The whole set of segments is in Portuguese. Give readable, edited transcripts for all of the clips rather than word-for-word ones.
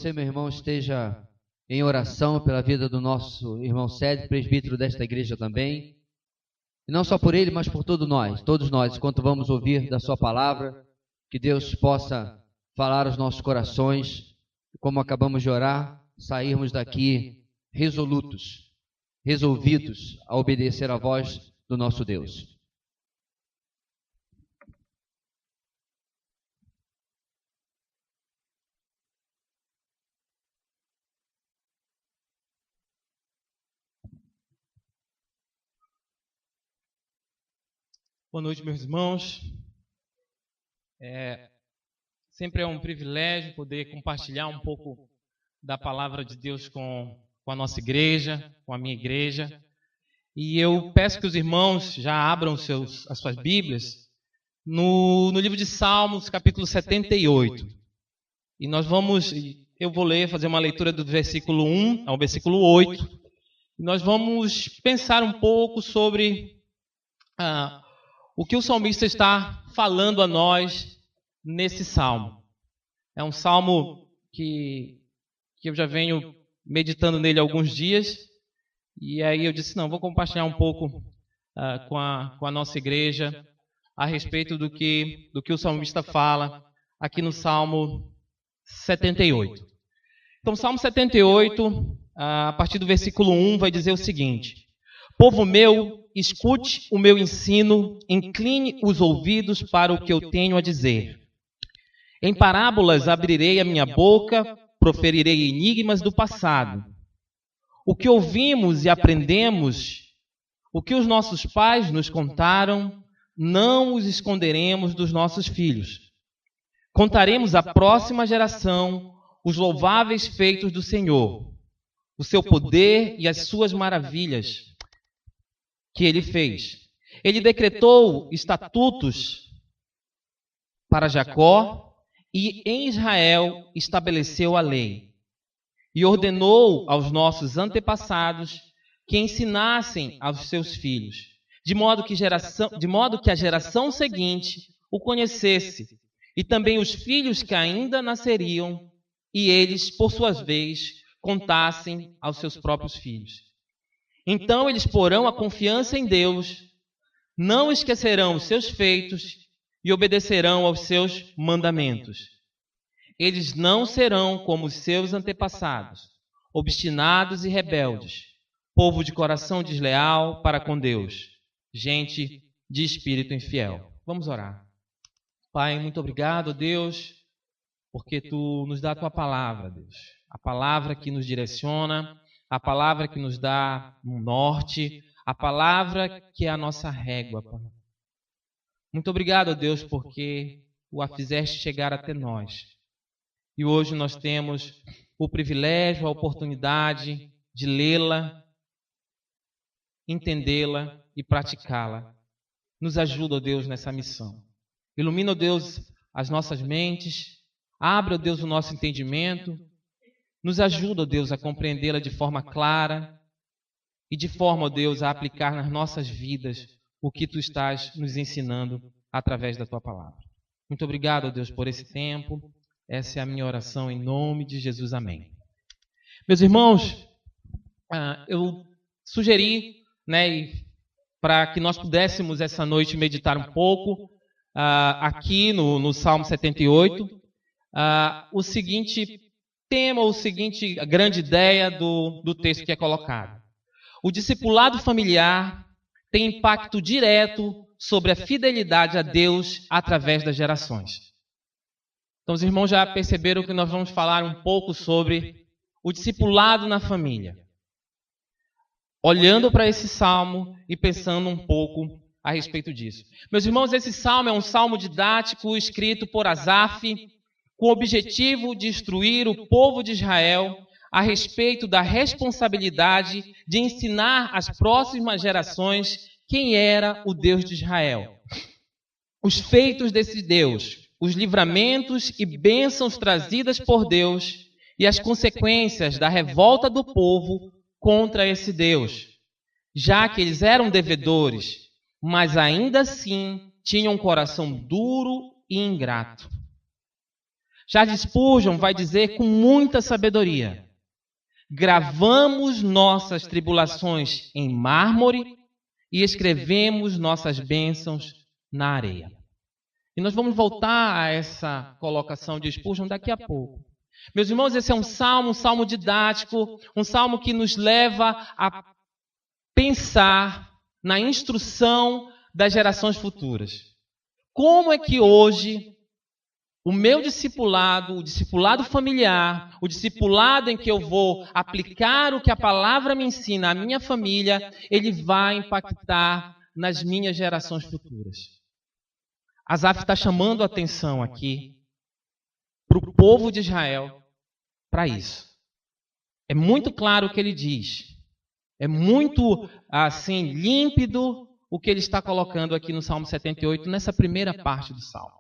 você, meu irmão, esteja em oração pela vida do nosso irmão Cédric, presbítero desta igreja também. E não só por ele, mas por todos nós, enquanto vamos ouvir da sua palavra, que Deus possa falar aos nossos corações, e como acabamos de orar, sairmos daqui resolutos, resolvidos a obedecer à voz do nosso Deus. Boa noite, meus irmãos. Sempre é um privilégio poder compartilhar um pouco da palavra de Deus com a nossa igreja, com a minha igreja. E eu peço que os irmãos já abram as suas Bíblias no livro de Salmos, capítulo 78. E eu vou fazer uma leitura do versículo 1 ao versículo 8. E nós vamos pensar um pouco sobre o que o salmista está falando a nós nesse salmo. É um salmo que eu já venho meditando nele há alguns dias, e aí eu disse, vou compartilhar um pouco com a nossa igreja a respeito do que o salmista fala aqui no Salmo 78. Então, Salmo 78, a partir do versículo 1, vai dizer o seguinte: Povo meu, escute o meu ensino, incline os ouvidos para o que eu tenho a dizer. Em parábolas abrirei a minha boca, proferirei enigmas do passado. O que ouvimos e aprendemos, o que os nossos pais nos contaram, não os esconderemos dos nossos filhos. Contaremos à próxima geração os louváveis feitos do Senhor, o seu poder e as suas maravilhas que ele fez. Ele decretou estatutos para Jacó e em Israel estabeleceu a lei. E ordenou aos nossos antepassados que ensinassem aos seus filhos, de modo que a geração seguinte o conhecesse, e também os filhos que ainda nasceriam, e eles, por sua vez, contassem aos seus próprios filhos. Então eles porão a confiança em Deus, não esquecerão os seus feitos e obedecerão aos seus mandamentos. Eles não serão como os seus antepassados, obstinados e rebeldes, povo de coração desleal para com Deus, gente de espírito infiel. Vamos orar. Pai, muito obrigado, Deus, porque Tu nos dá a Tua palavra, Deus. A palavra que nos direciona, a palavra que nos dá um norte, a palavra que é a nossa régua, Pai. Muito obrigado, Deus, porque a fizeste chegar até nós. E hoje nós temos o privilégio, a oportunidade de lê-la, entendê-la e praticá-la. Nos ajuda, ó Deus, nessa missão. Ilumina, ó Deus, as nossas mentes, abre, ó Deus, o nosso entendimento. Nos ajuda, ó Deus, a compreendê-la de forma clara e de forma, ó Deus, a aplicar nas nossas vidas o que Tu estás nos ensinando através da Tua palavra. Muito obrigado, ó Deus, por esse tempo. Essa é a minha oração em nome de Jesus. Amém. Meus irmãos, eu sugeri, para que nós pudéssemos essa noite meditar um pouco aqui no Salmo 78, o seguinte tema, a grande ideia do texto que é colocado. O discipulado familiar tem impacto direto sobre a fidelidade a Deus através das gerações. Então, os irmãos já perceberam que nós vamos falar um pouco sobre o discipulado na família. Olhando para esse salmo e pensando um pouco a respeito disso. Meus irmãos, esse salmo é um salmo didático escrito por Asaf, com o objetivo de instruir o povo de Israel a respeito da responsabilidade de ensinar às próximas gerações quem era o Deus de Israel. Os feitos desse Deus, os livramentos e bênçãos trazidas por Deus e as consequências da revolta do povo contra esse Deus, já que eles eram devedores, mas ainda assim tinham um coração duro e ingrato. Charles Spurgeon vai dizer com muita sabedoria: gravamos nossas tribulações em mármore e escrevemos nossas bênçãos na areia. E nós vamos voltar a essa colocação de Spurgeon daqui a pouco. Meus irmãos, esse é um salmo didático, um salmo que nos leva a pensar na instrução das gerações futuras. Como é que hoje o meu discipulado, o discipulado familiar, o discipulado em que eu vou aplicar o que a palavra me ensina à minha família, ele vai impactar nas minhas gerações futuras? Asaf está chamando a atenção aqui para o povo de Israel para isso. É muito claro o que ele diz. É muito assim límpido o que ele está colocando aqui no Salmo 78, nessa primeira parte do Salmo,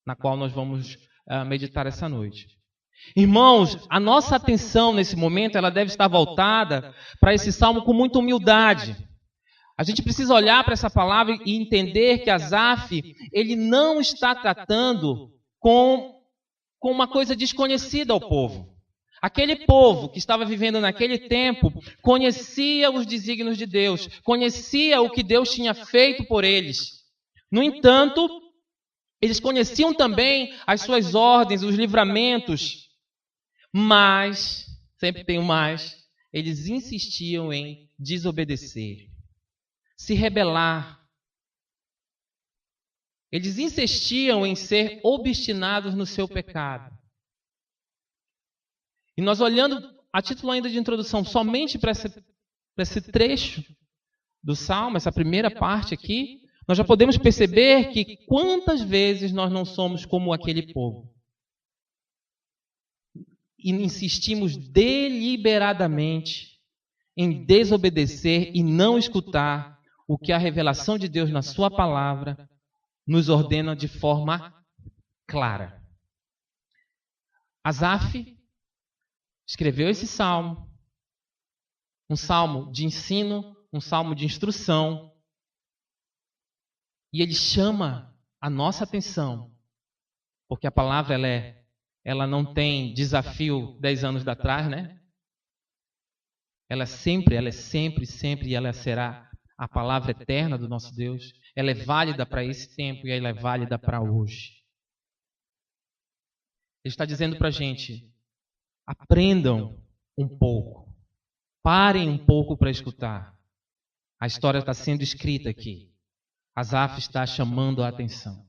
na qual nós vamos meditar essa noite. Irmãos, a nossa atenção nesse momento ela deve estar voltada para esse Salmo com muita humildade. A gente precisa olhar para essa palavra e entender que Asaf, ele não está tratando com uma coisa desconhecida ao povo. Aquele povo que estava vivendo naquele tempo conhecia os desígnios de Deus, conhecia o que Deus tinha feito por eles. No entanto, eles conheciam também as suas ordens, os livramentos, mas, sempre tem um mais, eles insistiam em desobedecer, se rebelar. Eles insistiam em ser obstinados no seu pecado. E nós olhando, a título ainda de introdução, somente para esse trecho do Salmo, essa primeira parte aqui, nós já podemos perceber que quantas vezes nós não somos como aquele povo. E insistimos deliberadamente em desobedecer e não escutar o que a revelação de Deus na sua palavra nos ordena de forma clara. Asaf escreveu esse salmo, um salmo de ensino, um salmo de instrução, e ele chama a nossa atenção, porque a palavra ela não tem desafio 10 anos atrás, né? Ela é sempre, e ela será a palavra eterna do nosso Deus. Ela é válida para esse tempo e ela é válida para hoje. Ele está dizendo para a gente: aprendam um pouco, parem um pouco para escutar. A história está sendo escrita aqui. Asaf está chamando a atenção.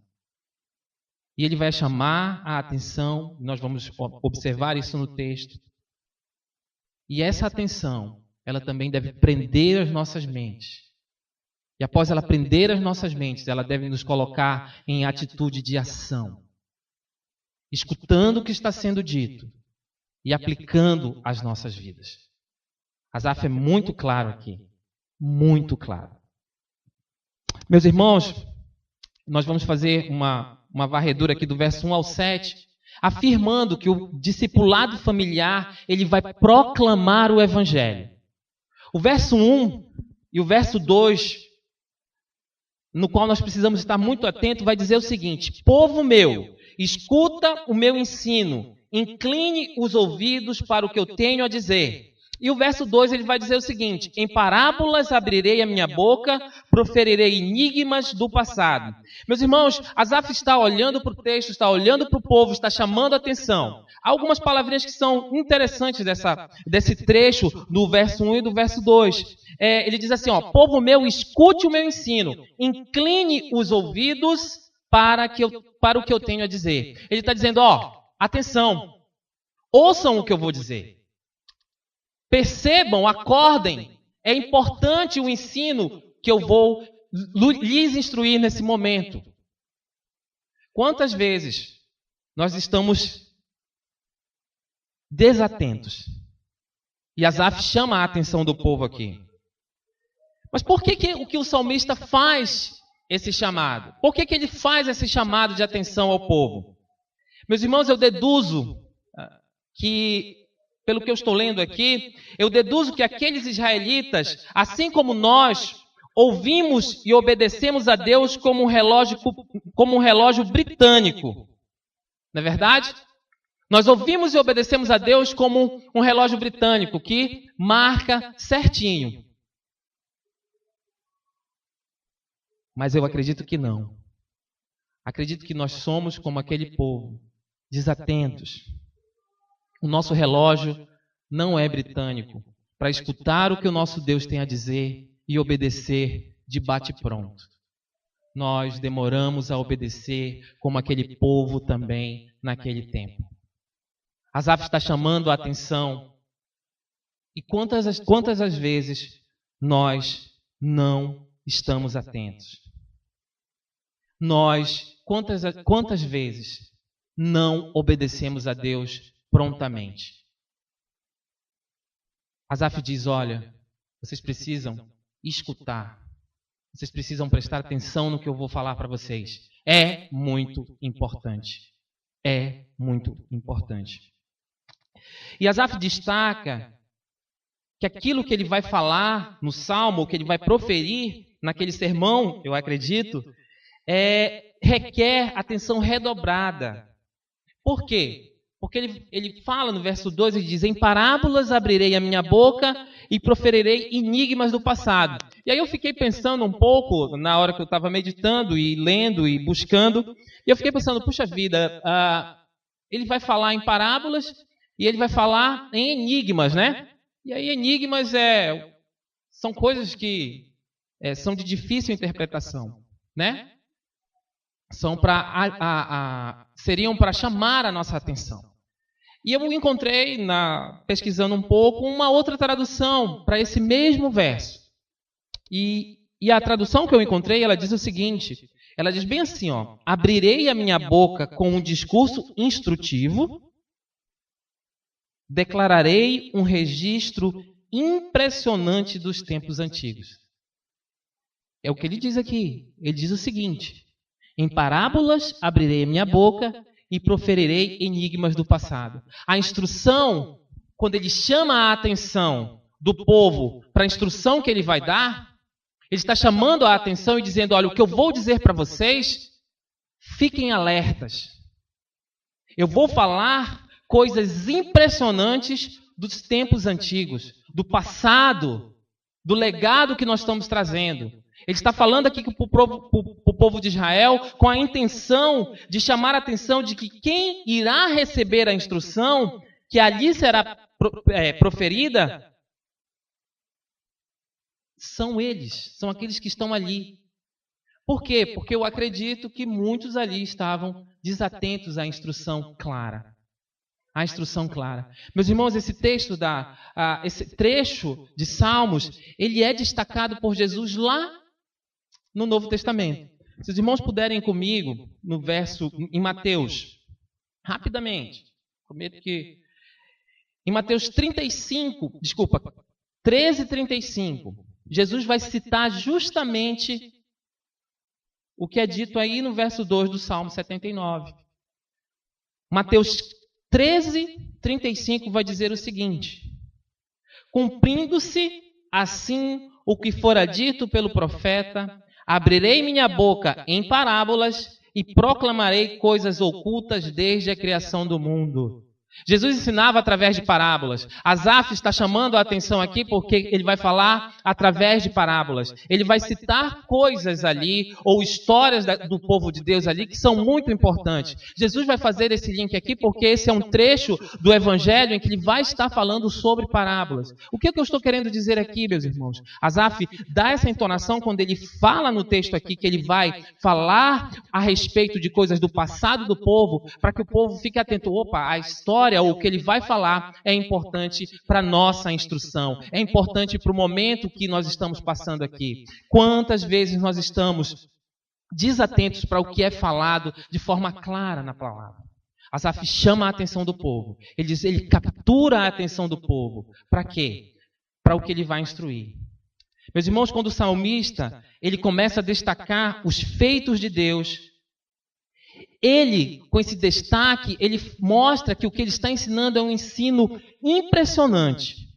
E ele vai chamar a atenção, nós vamos observar isso no texto. E essa atenção, ela também deve prender as nossas mentes. E após ela prender as nossas mentes, ela deve nos colocar em atitude de ação, escutando o que está sendo dito e aplicando às nossas vidas. Asaf é muito claro aqui, muito claro. Meus irmãos, nós vamos fazer uma varredura aqui do verso 1 ao 7, afirmando que o discipulado familiar, ele vai proclamar o Evangelho. O verso 1 e o verso 2, no qual nós precisamos estar muito atentos, vai dizer o seguinte: povo meu, escuta o meu ensino, incline os ouvidos para o que eu tenho a dizer. E o verso 2 ele vai dizer o seguinte: em parábolas abrirei a minha boca, proferirei enigmas do passado. Meus irmãos, Asaf está olhando para o texto, está olhando para o povo, está chamando a atenção. Há algumas palavrinhas que são interessantes desse trecho do verso 1 e do verso 2. Ele diz assim, povo meu, escute o meu ensino, incline os ouvidos para o que eu tenho a dizer. Ele está dizendo, atenção, ouçam o que eu vou dizer. Percebam, acordem, é importante o ensino que eu vou lhes instruir nesse momento. Quantas vezes nós estamos desatentos? E Asaf chama a atenção do povo aqui. Mas por que o salmista faz esse chamado? Por que ele faz esse chamado de atenção ao povo? Meus irmãos, eu deduzo que, pelo que eu estou lendo aqui, eu deduzo que aqueles israelitas, assim como nós, ouvimos e obedecemos a Deus como um relógio britânico. Não é verdade? Nós ouvimos e obedecemos a Deus como um relógio britânico que marca certinho. Mas eu acredito que não. Acredito que nós somos como aquele povo, desatentos. O nosso relógio não é britânico para escutar o que o nosso Deus tem a dizer e obedecer de bate-pronto. Nós demoramos a obedecer como aquele povo também naquele tempo. Asaf está chamando a atenção. E quantas as vezes nós não estamos atentos? Nós, quantas vezes não obedecemos a Deus prontamente? Asaf diz, olha, vocês precisam escutar. Vocês precisam prestar atenção no que eu vou falar para vocês. É muito importante. É muito importante. E Asaf destaca que aquilo que ele vai falar no Salmo, que ele vai proferir naquele sermão, eu acredito, requer atenção redobrada. Por quê? Porque ele fala no verso 2, ele diz, em parábolas abrirei a minha boca e proferirei enigmas do passado. E aí eu fiquei pensando um pouco, na hora que eu estava meditando e lendo e buscando, e eu fiquei pensando, puxa vida, ele vai falar em parábolas e ele vai falar em enigmas, né? E aí enigmas são coisas que são de difícil interpretação, né? Seriam para chamar a nossa atenção. E eu encontrei, pesquisando um pouco, uma outra tradução para esse mesmo verso. E a tradução que eu encontrei, ela diz o seguinte, ela diz bem assim, ó, abrirei a minha boca com um discurso instrutivo, declararei um registro impressionante dos tempos antigos. É o que ele diz aqui. Ele diz o seguinte, em parábolas abrirei a minha boca e proferirei enigmas do passado. A instrução, quando ele chama a atenção do povo para a instrução que ele vai dar, ele está chamando a atenção e dizendo, olha, o que eu vou dizer para vocês, fiquem alertas. Eu vou falar coisas impressionantes dos tempos antigos, do passado, do legado que nós estamos trazendo. Ele está falando aqui para o povo de Israel com a intenção de chamar a atenção de que quem irá receber a instrução que ali será proferida são eles, são aqueles que estão ali. Por quê? Porque eu acredito que muitos ali estavam desatentos à instrução clara. A instrução clara. Meus irmãos, esse esse trecho de Salmos, ele é destacado por Jesus lá no Novo Testamento. Se os irmãos puderem ir comigo no verso em Mateus, rapidamente. Prometo que em Mateus 13:35, Jesus vai citar justamente o que é dito aí no verso 2 do Salmo 79. Mateus 13:35 vai dizer o seguinte: cumprindo-se assim o que fora dito pelo profeta, abrirei minha boca em parábolas e proclamarei coisas ocultas desde a criação do mundo. Jesus ensinava através de parábolas. Asaf está chamando a atenção aqui porque ele vai falar através de parábolas. Ele vai citar coisas ali, ou histórias do povo de Deus ali, que são muito importantes. Jesus vai fazer esse link aqui porque esse é um trecho do Evangelho em que ele vai estar falando sobre parábolas. O que eu estou querendo dizer aqui, meus irmãos? Asaf dá essa entonação quando ele fala no texto aqui que ele vai falar a respeito de coisas do passado do povo, para que o povo fique atento. Opa, a história ou o que ele vai falar é importante para a nossa instrução, é importante para o momento que nós estamos passando aqui. Quantas vezes nós estamos desatentos para o que é falado de forma clara na palavra? Asaf chama a atenção do povo, ele captura a atenção do povo. Para quê? Para o que ele vai instruir. Meus irmãos, quando o salmista ele começa a destacar os feitos de Deus, ele, com esse destaque, ele mostra que o que ele está ensinando é um ensino impressionante.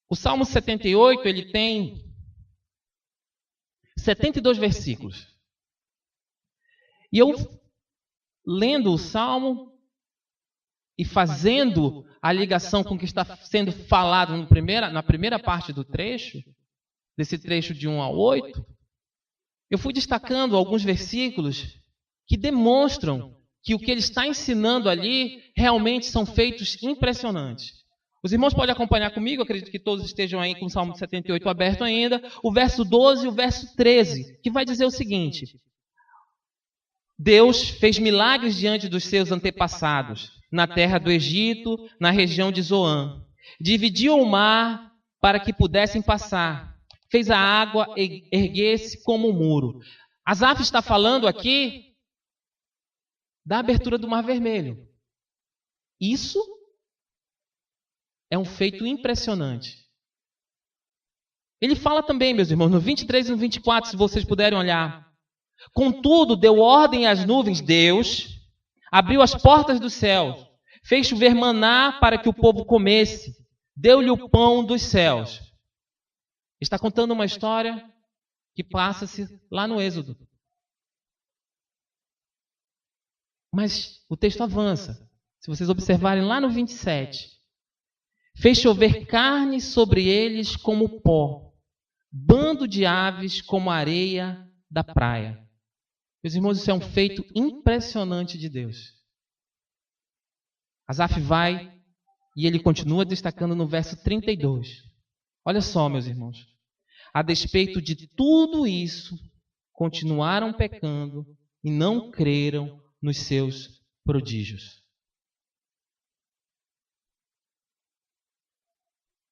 O Salmo 78, ele tem 72 versículos. E eu lendo o Salmo e fazendo a ligação com o que está sendo falado na primeira parte do trecho, desse trecho de 1 a 8, eu fui destacando alguns versículos que demonstram que o que ele está ensinando ali realmente são feitos impressionantes. Os irmãos podem acompanhar comigo, acredito que todos estejam aí com o Salmo 78 aberto ainda, o verso 12 e o verso 13, que vai dizer o seguinte: Deus fez milagres diante dos seus antepassados, na terra do Egito, na região de Zoan. Dividiu o mar para que pudessem passar. Fez a água erguer-se como um muro. Asaf está falando aqui da abertura do Mar Vermelho. Isso é um feito impressionante. Ele fala também, meus irmãos, no 23 e no 24, se vocês puderem olhar. Contudo, deu ordem às nuvens, Deus abriu as portas do céu, fez chover maná para que o povo comesse, deu-lhe o pão dos céus. Está contando uma história que passa-se lá no Êxodo. Mas o texto avança. Se vocês observarem lá no 27, fez chover carne sobre eles como pó, bando de aves como a areia da praia. Meus irmãos, isso é um feito impressionante de Deus. Asaf vai e ele continua destacando no verso 32. Olha só, meus irmãos. A despeito de tudo isso, continuaram pecando e não creram nos seus prodígios.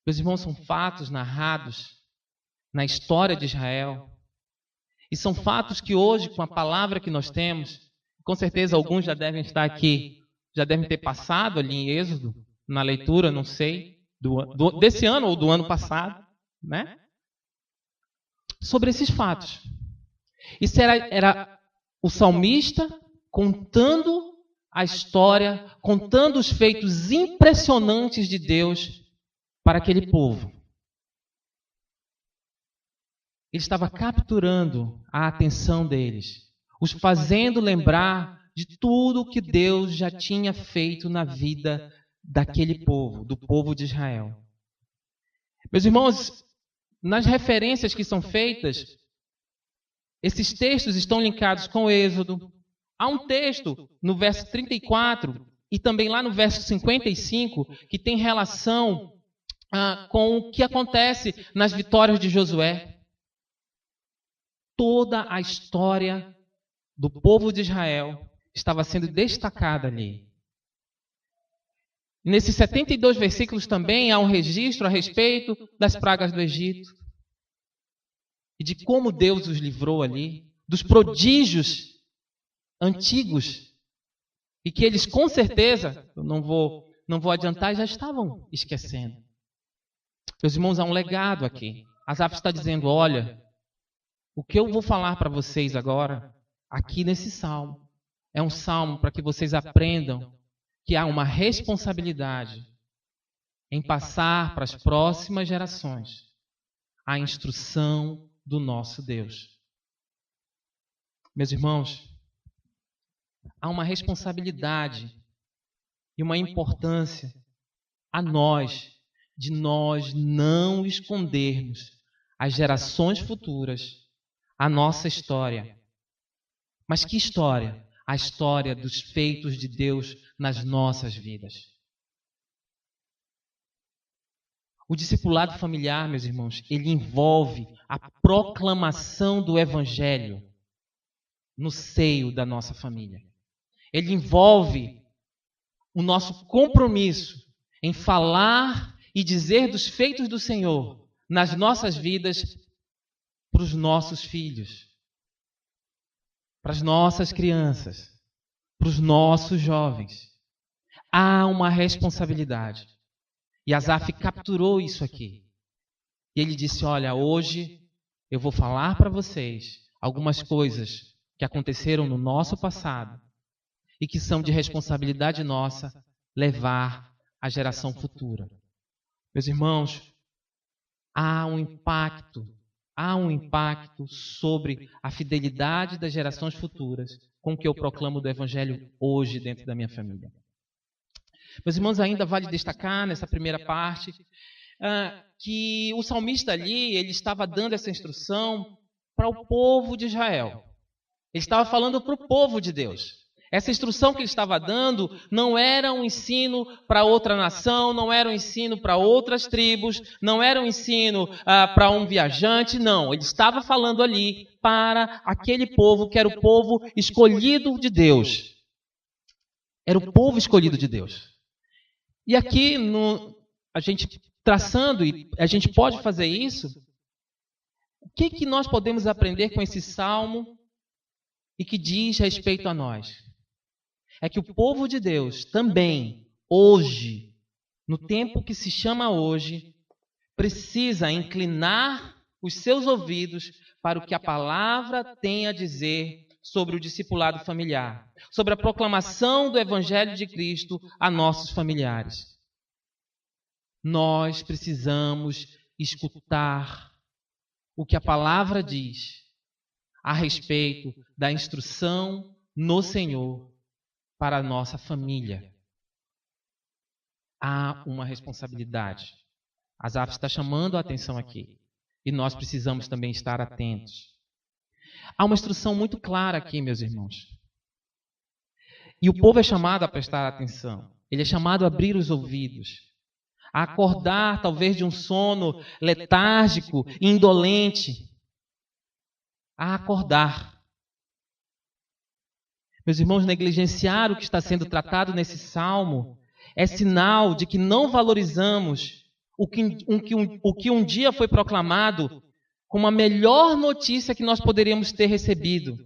Meus irmãos, são fatos narrados na história de Israel. E são fatos que hoje, com a palavra que nós temos, com certeza alguns já devem estar aqui, já devem ter passado ali em Êxodo, na leitura, não sei, desse ano ou do ano passado, né? Sobre esses fatos. Isso era o salmista contando a história, contando os feitos impressionantes de Deus para aquele povo. Ele estava capturando a atenção deles, os fazendo lembrar de tudo que Deus já tinha feito na vida daquele povo, do povo de Israel. Meus irmãos, nas referências que são feitas, esses textos estão linkados com o Êxodo. Há um texto no verso 34 e também lá no verso 55 que tem relação com o que acontece nas vitórias de Josué. Toda a história do povo de Israel estava sendo destacada ali. Nesses 72 versículos também há um registro a respeito das pragas do Egito e de como Deus os livrou ali, dos prodígios antigos e que eles com certeza, eu não vou adiantar, já estavam esquecendo. Meus irmãos, há um legado aqui. Asaf está dizendo, olha, o que eu vou falar para vocês agora, aqui nesse salmo, é um salmo para que vocês aprendam que há uma responsabilidade em passar para as próximas gerações a instrução do nosso Deus. Meus irmãos, há uma responsabilidade e uma importância a nós, de nós não escondermos às gerações futuras a nossa história. Mas que história? A história dos feitos de Deus nas nossas vidas. O discipulado familiar, meus irmãos, ele envolve a proclamação do Evangelho no seio da nossa família. Ele envolve o nosso compromisso em falar e dizer dos feitos do Senhor nas nossas vidas para os nossos filhos, para as nossas crianças, para os nossos jovens. Há uma responsabilidade. E Asaf capturou isso aqui. E ele disse, olha, hoje eu vou falar para vocês algumas coisas que aconteceram no nosso passado e que são de responsabilidade nossa levar à geração futura. Meus irmãos, há um impacto sobre a fidelidade das gerações futuras com o que eu proclamo do Evangelho hoje dentro da minha família. Meus irmãos, ainda vale destacar nessa primeira parte que o salmista ali, ele estava dando essa instrução para o povo de Israel. Ele estava falando para o povo de Deus. Essa instrução que ele estava dando não era um ensino para outra nação, não era um ensino para outras tribos, não era um ensino para um viajante, não. Ele estava falando ali para aquele povo que era o povo escolhido de Deus. Era o povo escolhido de Deus. E aqui, a gente traçando, e a gente pode fazer isso, o que nós podemos aprender com esse salmo e que diz respeito a nós? É que o povo de Deus também, hoje, no tempo que se chama hoje, precisa inclinar os seus ouvidos para o que a palavra tem a dizer sobre o discipulado familiar, sobre a proclamação do Evangelho de Cristo a nossos familiares. Nós precisamos escutar o que a palavra diz a respeito da instrução no Senhor para a nossa família. Há uma responsabilidade. Asaf está chamando a atenção aqui. E nós precisamos também estar atentos. Há uma instrução muito clara aqui, meus irmãos. E o povo é chamado a prestar atenção. Ele é chamado a abrir os ouvidos. A acordar, talvez, de um sono letárgico, indolente. A acordar. Meus irmãos, negligenciar o que está sendo tratado nesse salmo é sinal de que não valorizamos o que um dia foi proclamado como a melhor notícia que nós poderíamos ter recebido.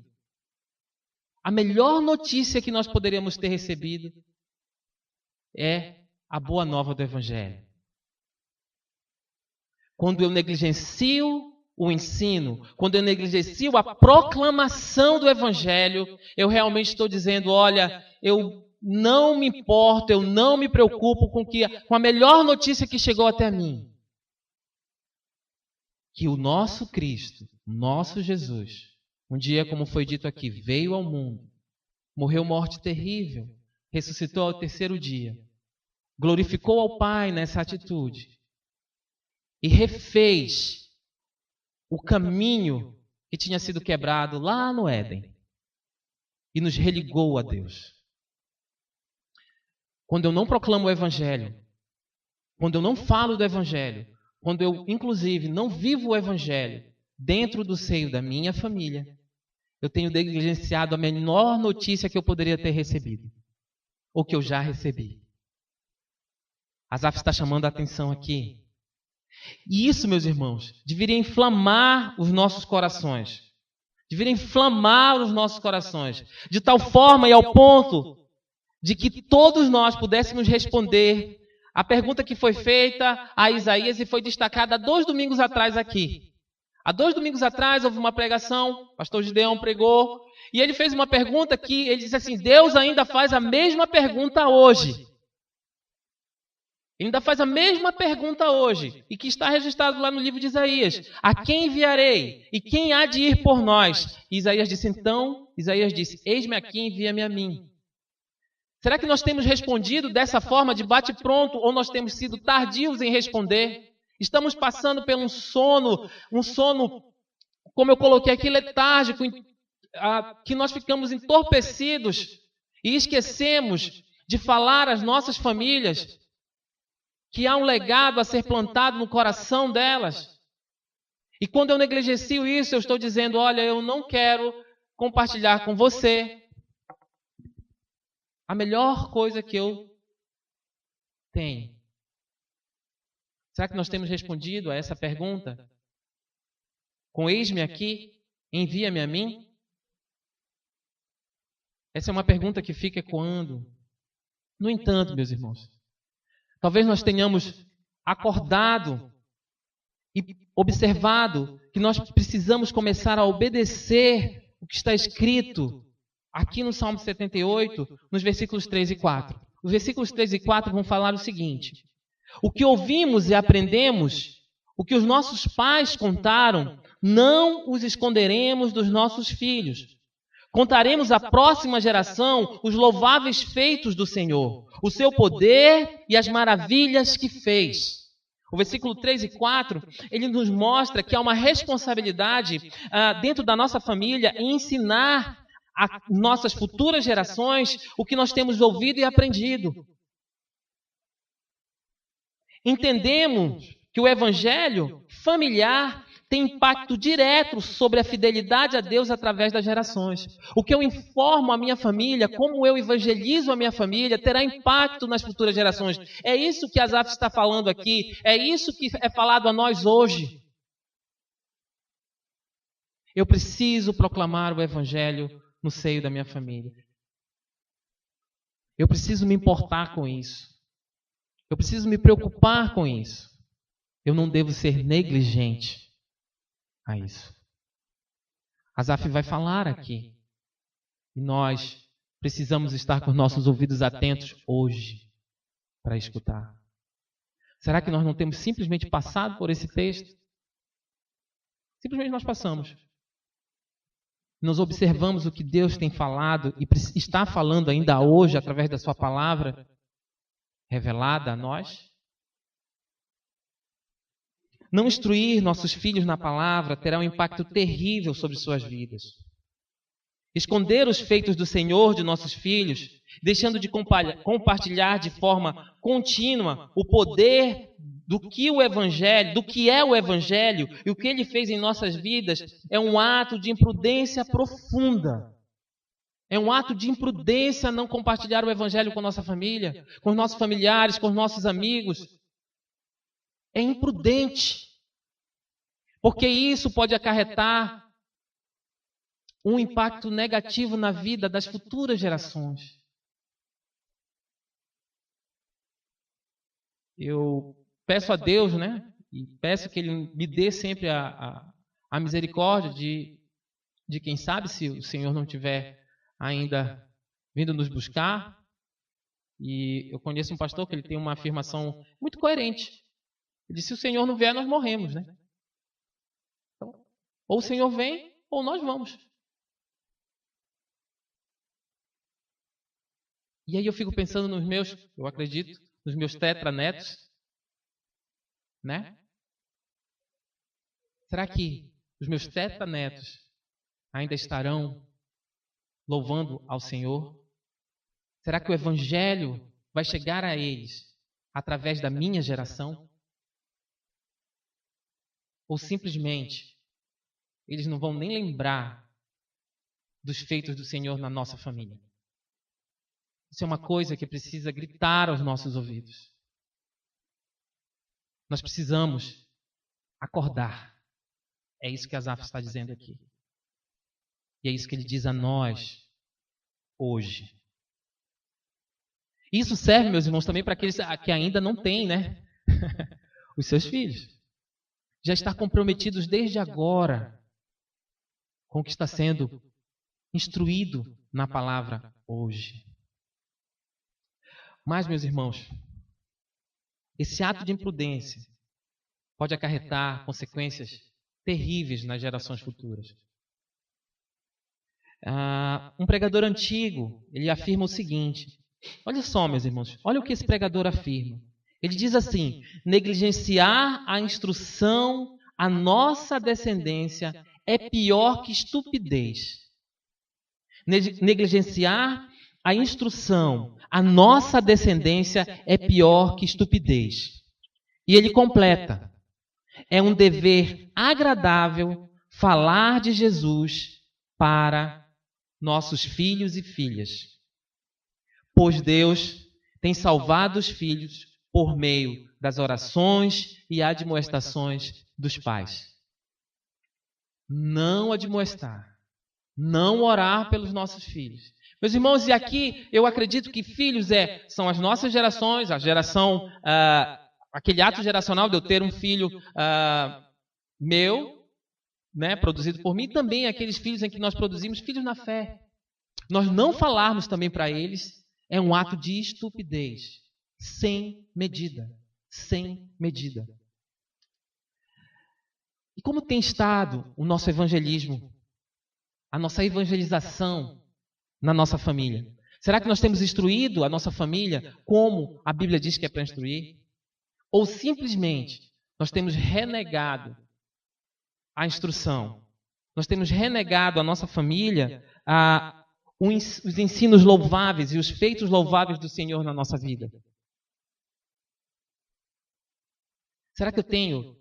A melhor notícia que nós poderíamos ter recebido é a boa nova do Evangelho. Quando eu negligencio o ensino, quando eu negligencio a proclamação do Evangelho, eu realmente estou dizendo, olha, eu não me importo, eu não me preocupo com a melhor notícia que chegou até mim. Que o nosso Cristo, nosso Jesus, um dia, como foi dito aqui, veio ao mundo, morreu morte terrível, ressuscitou ao terceiro dia, glorificou ao Pai nessa atitude e refez o caminho que tinha sido quebrado lá no Éden e nos religou a Deus. Quando eu não proclamo o Evangelho, quando eu não falo do Evangelho, quando eu, inclusive, não vivo o Evangelho dentro do seio da minha família, eu tenho negligenciado a menor notícia que eu poderia ter recebido, ou que eu já recebi. Asaf está chamando a atenção aqui. E isso, meus irmãos, deveria inflamar os nossos corações. Deveria inflamar os nossos corações. De tal forma e ao ponto de que todos nós pudéssemos responder a pergunta que foi feita a Isaías e foi destacada 2 domingos atrás aqui. Há 2 domingos atrás houve uma pregação, o pastor Gideão pregou, e ele fez uma pergunta que ele disse assim, Deus ainda faz a mesma pergunta hoje. Ele ainda faz a mesma pergunta hoje, e que está registrado lá no livro de Isaías. A quem enviarei? E quem há de ir por nós? E Isaías disse, eis-me aqui, envia-me a mim. Será que nós temos respondido dessa forma, de bate-pronto, ou nós temos sido tardios em responder? Estamos passando por um sono, como eu coloquei aqui, letárgico, que nós ficamos entorpecidos e esquecemos de falar às nossas famílias que há um legado a ser plantado no coração delas. E quando eu negligencio isso, eu estou dizendo, olha, eu não quero compartilhar com você a melhor coisa que eu tenho. Será que nós temos respondido a essa pergunta? Com eis-me aqui, envia-me a mim? Essa é uma pergunta que fica ecoando. No entanto, meus irmãos, talvez nós tenhamos acordado e observado que nós precisamos começar a obedecer o que está escrito aqui no Salmo 78, nos versículos 3 e 4. Os versículos 3 e 4 vão falar o seguinte: o que ouvimos e aprendemos, o que os nossos pais contaram, não os esconderemos dos nossos filhos, Contaremos à próxima geração os louváveis feitos do Senhor, o seu poder e as maravilhas que fez. O versículo 3 e 4, ele nos mostra que há uma responsabilidade dentro da nossa família em ensinar a nossas futuras gerações o que nós temos ouvido e aprendido. Entendemos que o evangelho familiar tem impacto direto sobre a fidelidade a Deus através das gerações. O que eu informo a minha família, como eu evangelizo a minha família, terá impacto nas futuras gerações. É isso que Asaf está falando aqui. É isso que é falado a nós hoje. Eu preciso proclamar o evangelho no seio da minha família. Eu preciso me importar com isso. Eu preciso me preocupar com isso. Eu não devo ser negligente a isso. Asaf vai falar aqui. E nós precisamos estar com os nossos ouvidos atentos hoje para escutar. Será que nós não temos simplesmente passado por esse texto? Simplesmente nós passamos. Nós observamos o que Deus tem falado e está falando ainda hoje através da sua palavra revelada a nós? Não instruir nossos filhos na palavra terá um impacto terrível sobre suas vidas. Esconder os feitos do Senhor de nossos filhos, deixando de compartilhar de forma contínua o poder do que é o Evangelho e o que Ele fez em nossas vidas, é um ato de imprudência profunda. É um ato de imprudência não compartilhar o Evangelho com a nossa família, com os nossos familiares, com os nossos amigos. É imprudente, porque isso pode acarretar um impacto negativo na vida das futuras gerações. Eu peço a Deus, e peço que Ele me dê sempre a misericórdia de quem sabe, se o Senhor não tiver ainda vindo nos buscar. E eu conheço um pastor que ele tem uma afirmação muito coerente. Ele disse: se o Senhor não vier, nós morremos, Então, ou o Senhor vem, ou nós vamos. E aí eu fico pensando eu acredito, nos meus tetranetos, Será que os meus tetranetos ainda estarão louvando ao Senhor? Será que o Evangelho vai chegar a eles através da minha geração? Ou simplesmente eles não vão nem lembrar dos feitos do Senhor na nossa família? Isso é uma coisa que precisa gritar aos nossos ouvidos. Nós precisamos acordar. É isso que Asaf está dizendo aqui. E é isso que ele diz a nós hoje. Isso serve, meus irmãos, também para aqueles que ainda não têm, os seus filhos. Já estar comprometidos desde agora com o que está sendo instruído na palavra hoje. Mas, meus irmãos, esse ato de imprudência pode acarretar consequências terríveis nas gerações futuras. Um pregador antigo, ele afirma o seguinte: olha só, meus irmãos, olha o que esse pregador afirma. Ele diz assim: negligenciar a instrução à nossa descendência é pior que estupidez. Negligenciar a instrução à nossa descendência é pior que estupidez. E ele completa: é um dever agradável falar de Jesus para nossos filhos e filhas, pois Deus tem salvado os filhos por meio das orações e admoestações dos pais. Não admoestar, não orar pelos nossos filhos. Meus irmãos, e aqui eu acredito que filhos são as nossas gerações, a geração, aquele ato geracional de eu ter um filho meu, produzido por mim, também aqueles filhos em que nós produzimos filhos na fé. Nós não falarmos também para eles é um ato de estupidez, sem medida, sem medida. E como tem estado o nosso evangelismo a nossa evangelização na nossa família? Será que nós temos instruído a nossa família como a Bíblia diz que é para instruir? Ou simplesmente nós temos renegado a instrução? Nós temos renegado a nossa família os ensinos louváveis e os feitos louváveis do Senhor na nossa vida? Será que eu tenho,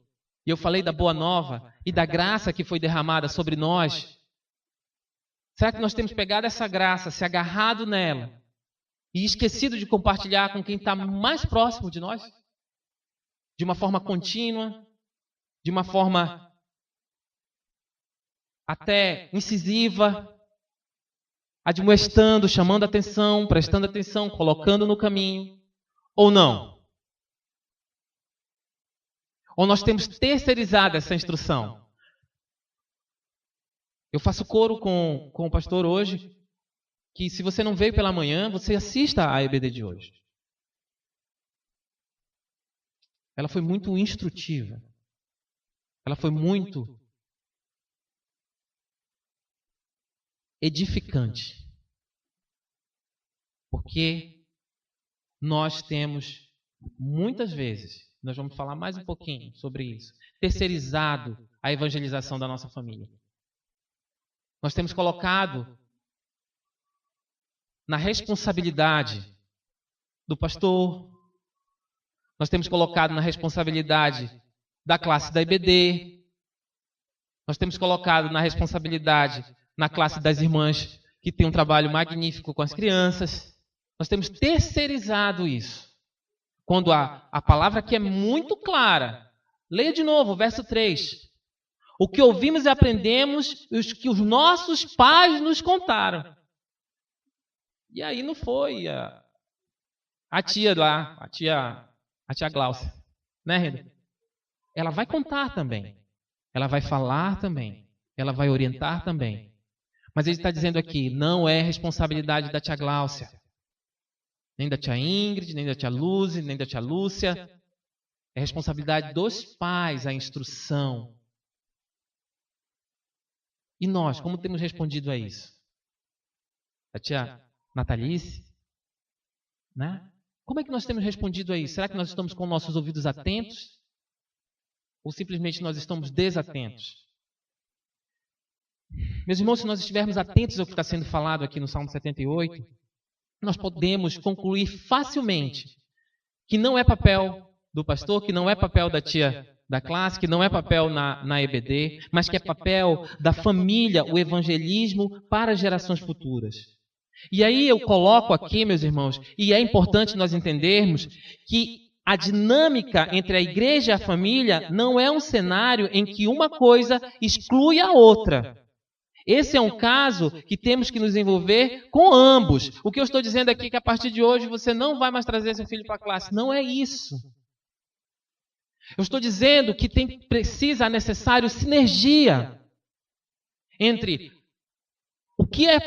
e eu falei da boa nova e da graça que foi derramada sobre nós? Será que nós temos pegado essa graça, se agarrado nela e esquecido de compartilhar com quem está mais próximo de nós? De uma forma contínua, de uma forma até incisiva, admoestando, chamando atenção, prestando atenção, colocando no caminho, ou não? Ou nós temos terceirizado essa instrução? Eu faço coro com o pastor hoje, que se você não veio pela manhã, você assista à EBD de hoje. Ela foi muito instrutiva. Ela foi muito edificante. Porque nós temos, muitas vezes, nós vamos falar mais um pouquinho sobre isso, terceirizado a evangelização da nossa família. Nós temos colocado na responsabilidade do pastor, nós temos colocado na responsabilidade da classe da IBD, nós temos colocado na responsabilidade na classe das irmãs, que tem um trabalho magnífico com as crianças. Nós temos terceirizado isso. Quando a palavra aqui é muito clara. Leia de novo, verso 3. O que ouvimos e aprendemos, os que os nossos pais nos contaram. E aí não foi a tia lá, a tia Gláucia, né, Renda? Ela vai contar também. Ela vai falar também. Ela vai orientar também. Mas ele está dizendo aqui, não é responsabilidade da tia Gláucia, nem da tia Ingrid, nem da tia Luzi, nem da tia Lúcia. É responsabilidade dos pais a instrução. E nós, como temos respondido a isso? A tia Natalice? Né? Como é que nós temos respondido a isso? Será que nós estamos com nossos ouvidos atentos? Ou simplesmente nós estamos desatentos? Meus irmãos, se nós estivermos atentos ao que está sendo falado aqui no Salmo 78, nós podemos concluir facilmente que não é papel do pastor, que não é papel da tia da classe, que não é papel na EBD, mas que é papel da família, o evangelismo para gerações futuras. E aí eu coloco aqui, meus irmãos, e é importante nós entendermos que a dinâmica entre a igreja e a família não é um cenário em que uma coisa exclui a outra. Esse é um caso que temos que nos envolver com ambos. O que eu estou dizendo aqui é que a partir de hoje você não vai mais trazer seu filho para a classe. Não é isso. Eu estou dizendo que é necessário sinergia entre o que é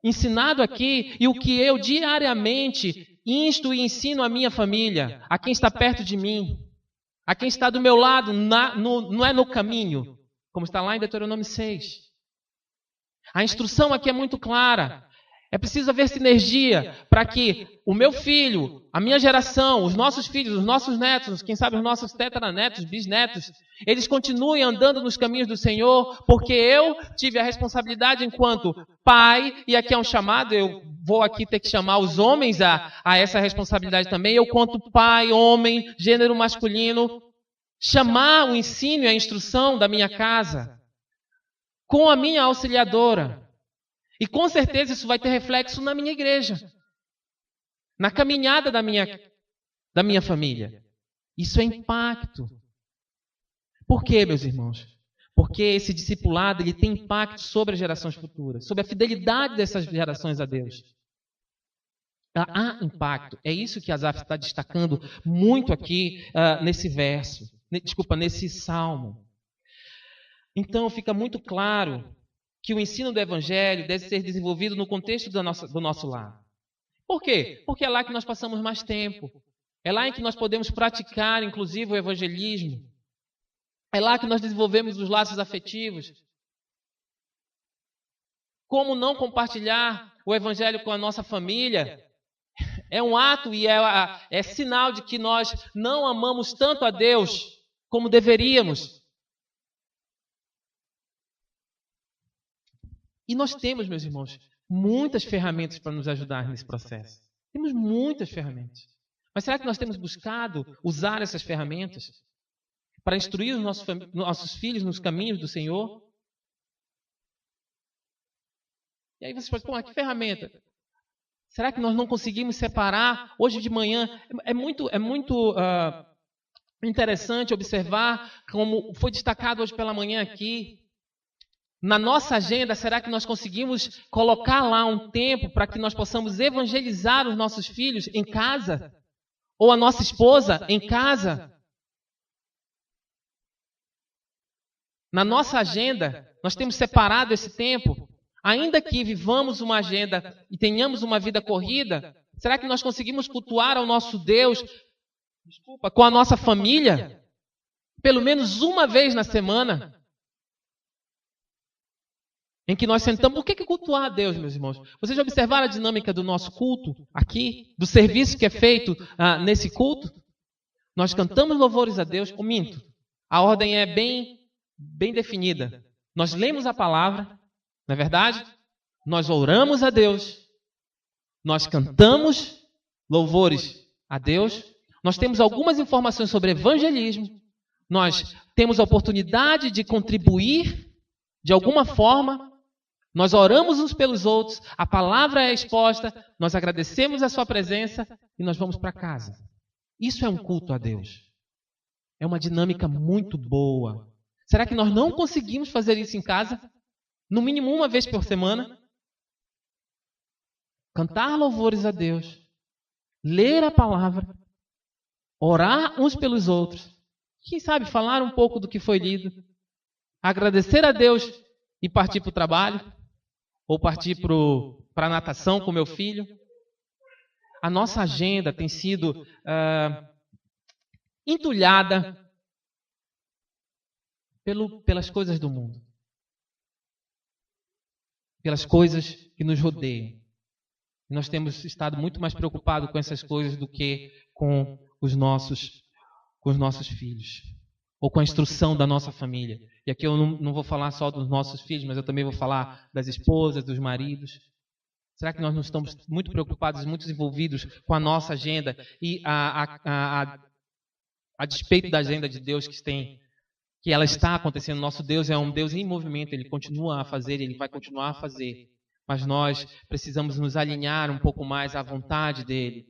ensinado aqui e o que eu diariamente insto e ensino à minha família, a quem está perto de mim, a quem está do meu lado, não é no caminho, como está lá em Deuteronômio 6. A instrução aqui é muito clara. É preciso haver sinergia para que o meu filho, a minha geração, os nossos filhos, os nossos netos, quem sabe os nossos tetranetos, bisnetos, eles continuem andando nos caminhos do Senhor, porque eu tive a responsabilidade enquanto pai, e aqui é um chamado, eu vou aqui ter que chamar os homens a essa responsabilidade também, eu quanto pai, homem, gênero masculino, chamar o ensino e a instrução da minha casa com a minha auxiliadora. E com certeza isso vai ter reflexo na minha igreja, na caminhada da minha família. Isso é impacto. Por quê, meus irmãos? Porque esse discipulado ele tem impacto sobre as gerações futuras, sobre a fidelidade dessas gerações a Deus. Há impacto. É isso que Asaf está destacando muito aqui nesse salmo. Então fica muito claro que o ensino do Evangelho deve ser desenvolvido no contexto do nosso lar. Por quê? Porque é lá que nós passamos mais tempo. É lá em que nós podemos praticar, inclusive, o evangelismo. É lá que nós desenvolvemos os laços afetivos. Como não compartilhar o evangelho com a nossa família? É um ato e é sinal de que nós não amamos tanto a Deus como deveríamos. E nós temos, meus irmãos, muitas ferramentas para nos ajudar nesse processo. Temos muitas ferramentas. Mas será que nós temos buscado usar essas ferramentas para instruir os nossos filhos nos caminhos do Senhor? E aí você pode, que ferramenta? Será que nós não conseguimos separar? Hoje de manhã, é muito interessante observar como foi destacado hoje pela manhã aqui. Na nossa agenda, será que nós conseguimos colocar lá um tempo para que nós possamos evangelizar os nossos filhos em casa? Ou a nossa esposa em casa? Na nossa agenda, nós temos separado esse tempo. Ainda que vivamos uma agenda e tenhamos uma vida corrida, será que nós conseguimos cultuar ao nosso Deus, com a nossa família, pelo menos uma vez na semana? Em que nós sentamos. Por que cultuar a Deus, meus irmãos? Vocês já observaram a dinâmica do nosso culto aqui? Do serviço que é feito nesse culto? Nós cantamos louvores a Deus. Eu minto. A ordem é bem definida. Nós lemos a palavra, não é verdade? Nós oramos a Deus. Nós cantamos louvores a Deus. Nós temos algumas informações sobre evangelismo. Nós temos a oportunidade de contribuir de alguma forma. Nós oramos uns pelos outros, a palavra é exposta, nós agradecemos a sua presença e nós vamos para casa. Isso é um culto a Deus. É uma dinâmica muito boa. Será que nós não conseguimos fazer isso em casa? No mínimo uma vez por semana? Cantar louvores a Deus, ler a palavra, orar uns pelos outros, quem sabe falar um pouco do que foi lido, agradecer a Deus e partir para o trabalho, ou partir para a natação com meu filho. A nossa agenda tem sido entulhada pelas coisas do mundo, pelas coisas que nos rodeiam. Nós temos estado muito mais preocupados com essas coisas do que com os nossos filhos, ou com a instrução da nossa família. E aqui eu não vou falar só dos nossos filhos, mas eu também vou falar das esposas, dos maridos. Será que nós não estamos muito preocupados e muito envolvidos com a nossa agenda e a despeito da agenda de Deus que ela está acontecendo? Nosso Deus é um Deus em movimento, Ele continua a fazer, Ele vai continuar a fazer. Mas nós precisamos nos alinhar um pouco mais à vontade dEle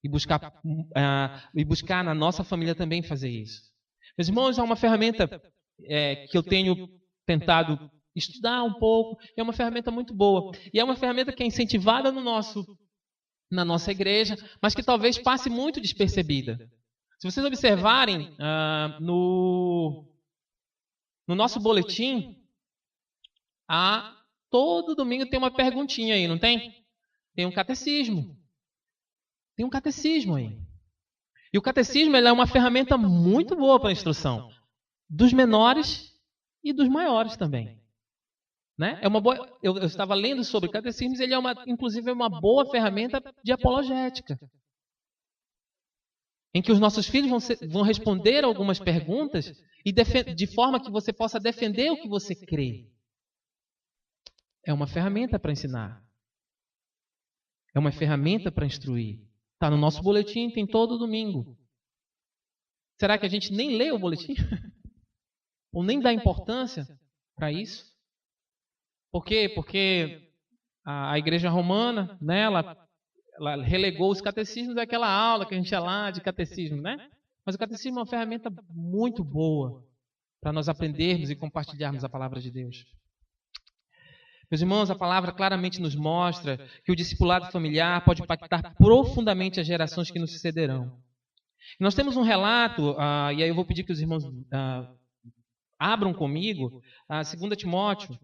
e buscar na nossa família também fazer isso. Meus irmãos, é uma ferramenta que eu tenho tentado estudar um pouco. É uma ferramenta muito boa. E é uma ferramenta que é incentivada na nossa igreja, mas que talvez passe muito despercebida. Se vocês observarem no nosso boletim, todo domingo tem uma perguntinha aí, não tem? Tem um catecismo. Tem um catecismo aí. E o catecismo é uma ferramenta muito boa para a instrução dos menores e dos maiores também. Né? Eu estava lendo sobre o catecismo e ele inclusive é uma boa ferramenta de apologética. Em que os nossos filhos vão responder algumas perguntas e de forma que você possa defender o que você crê. É uma ferramenta para ensinar. É uma ferramenta para instruir. Está no nosso boletim, tem todo domingo. Será que a gente nem lê o boletim? Ou nem dá importância para isso? Por quê? Porque a igreja romana, né, ela relegou os catecismos àquela aula que a gente ia lá de catecismo, né? Mas o catecismo é uma ferramenta muito boa para nós aprendermos e compartilharmos a palavra de Deus. Meus irmãos, a palavra claramente nos mostra que o discipulado familiar pode impactar profundamente as gerações que nos sucederão. E nós temos um relato, e aí eu vou pedir que os irmãos abram comigo, 2 Timóteo.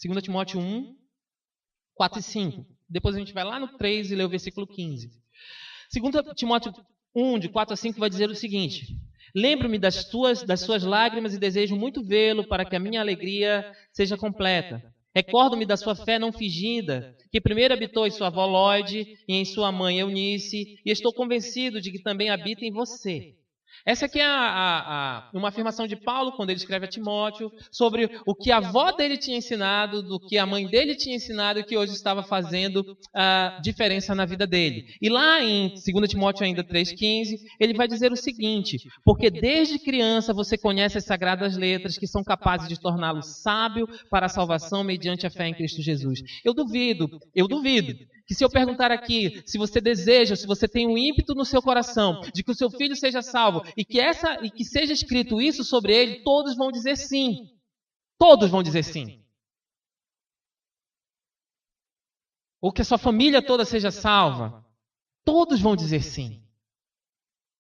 2 Timóteo 1, 4 e 5. Depois a gente vai lá no 3 e lê o versículo 15. 2 Timóteo 1, de 4 a 5, vai dizer o seguinte: Lembro-me das suas lágrimas e desejo muito vê-lo para que a minha alegria seja completa. Recordo-me da sua fé não fingida, que primeiro habitou em sua avó Lloyd e em sua mãe Eunice, e estou convencido de que também habita em você. Essa aqui é uma afirmação de Paulo, quando ele escreve a Timóteo, sobre o que a avó dele tinha ensinado, do que a mãe dele tinha ensinado e que hoje estava fazendo diferença na vida dele. E lá em 2 Timóteo ainda 3,15, ele vai dizer o seguinte: porque desde criança você conhece as sagradas letras que são capazes de torná-lo sábio para a salvação mediante a fé em Cristo Jesus. Eu duvido que se eu perguntar aqui se você deseja, se você tem um ímpeto no seu coração de que o seu filho seja salvo e que seja escrito isso sobre ele, todos vão dizer sim. Todos vão dizer sim. Ou que a sua família toda seja salva, todos vão dizer sim.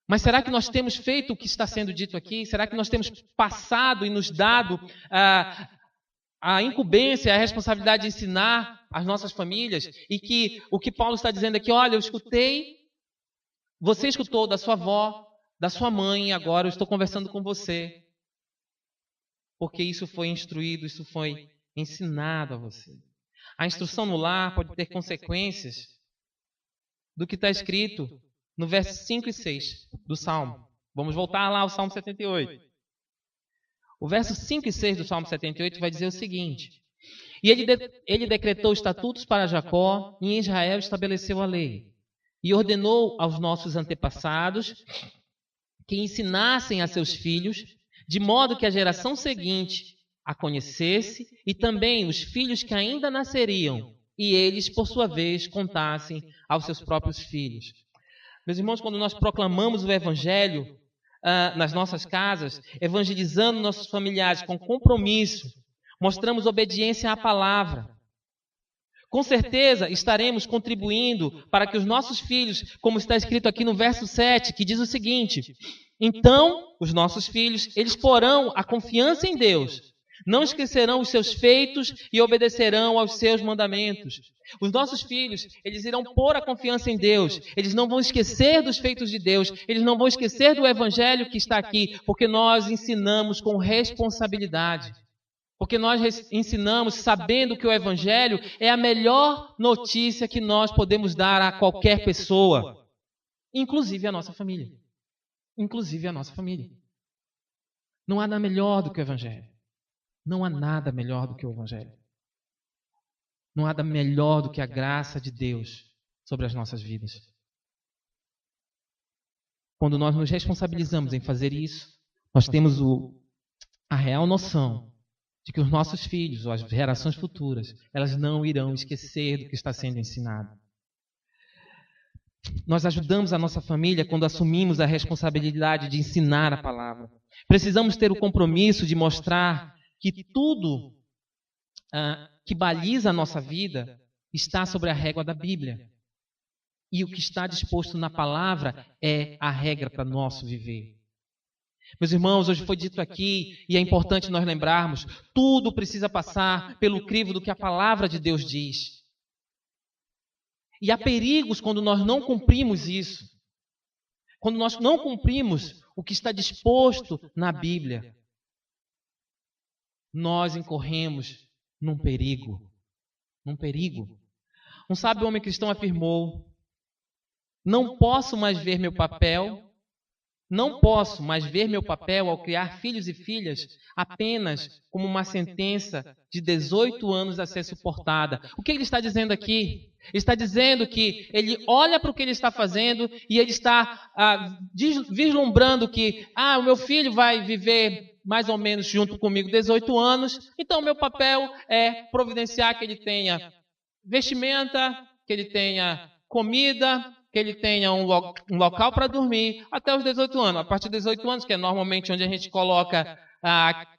Mas será que nós temos feito o que está sendo dito aqui? Será que nós temos passado e nos dado a incumbência, a responsabilidade de ensinar as nossas famílias? E que o que Paulo está dizendo aqui, olha, eu escutei, você escutou da sua avó, da sua mãe, e agora eu estou conversando com você. Porque isso foi instruído, isso foi ensinado a você. A instrução no lar pode ter consequências do que está escrito no verso 5 e 6 do Salmo. Vamos voltar lá ao Salmo 78. O verso 5 e 6 do Salmo 78 vai dizer o seguinte: e ele decretou estatutos para Jacó, e em Israel estabeleceu a lei. E ordenou aos nossos antepassados que ensinassem a seus filhos, de modo que a geração seguinte a conhecesse, e também os filhos que ainda nasceriam, e eles, por sua vez, contassem aos seus próprios filhos. Meus irmãos, quando nós proclamamos o Evangelho nas nossas casas, evangelizando nossos familiares com compromisso, mostramos obediência à palavra. Com certeza estaremos contribuindo para que os nossos filhos, como está escrito aqui no verso 7, que diz o seguinte: então, os nossos filhos, eles porão a confiança em Deus, não esquecerão os seus feitos e obedecerão aos seus mandamentos. Os nossos filhos, eles irão pôr a confiança em Deus, eles não vão esquecer dos feitos de Deus, eles não vão esquecer do Evangelho que está aqui, porque nós ensinamos com responsabilidade. Porque nós ensinamos sabendo que o Evangelho é a melhor notícia que nós podemos dar a qualquer pessoa, inclusive a nossa família. Inclusive a nossa família. Não há nada melhor do que o Evangelho. Não há nada melhor do que o Evangelho. Não há nada melhor do que a graça de Deus sobre as nossas vidas. Quando nós nos responsabilizamos em fazer isso, nós temos a real noção de que os nossos filhos, ou as gerações futuras, elas não irão esquecer do que está sendo ensinado. Nós ajudamos a nossa família quando assumimos a responsabilidade de ensinar a palavra. Precisamos ter o compromisso de mostrar que tudo que baliza a nossa vida está sobre a régua da Bíblia. E o que está disposto na palavra é a regra para nosso viver. Meus irmãos, hoje foi dito aqui, e é importante nós lembrarmos, tudo precisa passar pelo crivo do que a palavra de Deus diz. E há perigos quando nós não cumprimos isso. Quando nós não cumprimos o que está disposto na Bíblia, nós incorremos num perigo. Num perigo. Um sábio homem cristão afirmou: não posso mais ver meu papel ao criar filhos e filhas apenas como uma sentença de 18 anos a ser suportada. O que ele está dizendo aqui? Ele está dizendo que ele olha para o que ele está fazendo e ele está vislumbrando que o meu filho vai viver mais ou menos junto comigo 18 anos, então o meu papel é providenciar que ele tenha vestimenta, que ele tenha comida, que ele tenha um local para dormir até os 18 anos. A partir dos 18 anos, que é normalmente onde a gente coloca